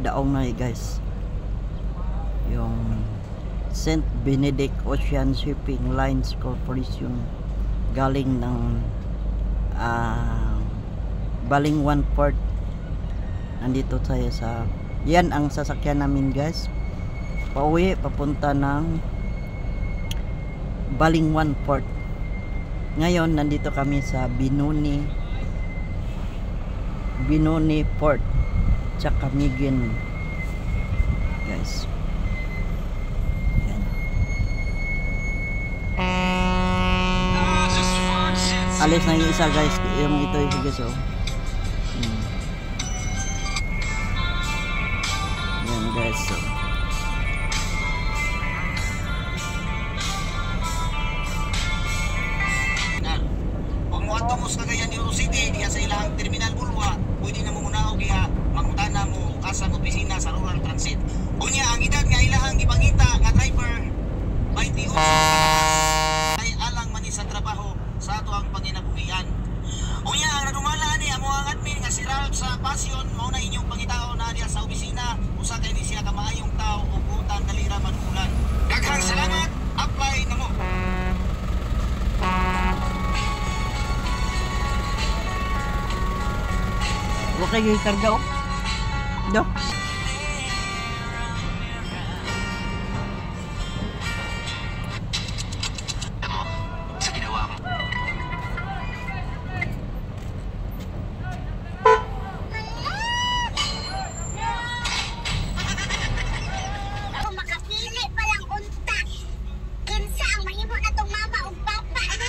daong na guys, yung St. Benedict Ocean Shipping Lines Corporation galing ng Balingwan Port. Nandito tayo sa, yan ang sasakyan namin guys, pauwi papunta ng Balingwan Port. Ngayon nandito kami sa Binoni Port tsaka Migin guys. Yan. Alis na yung isa guys, yung ito yung guys oh. Yan guys so. Tungos Cagayan de Oro City diya sa ilang terminal Bulwa, pwede na mo muna og diha mangutana mo asang opisina sa Rural Transit. Unya ang edad nga ilahang gipangita nga driver 28 ay alang man sa trabaho sa ato ang panginabuhian. Unya ang nadumala ani amo ang admin nga si Ralph sa Passion mao na inyong pangitao na diya sa opisina, usa kay di siya ka maayong tao ug utang dalira manulan. Daghang salamat, apply na mo. Okay, karga oh. Do. Sa ginawa mo. Kung makapili pa lang unta, kinsa ang mahimo na tong mama o papa, no?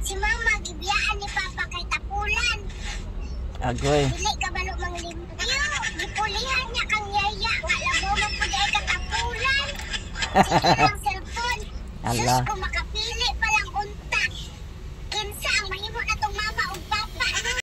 Si mama gibiyaan ni papa kay tapulan. Agoy. Dili ka balo manglimpyo. Gipulihan niya kang yaya. Alam mo man po dahil katapulan. Sige lang cellphone. Ala. Sus,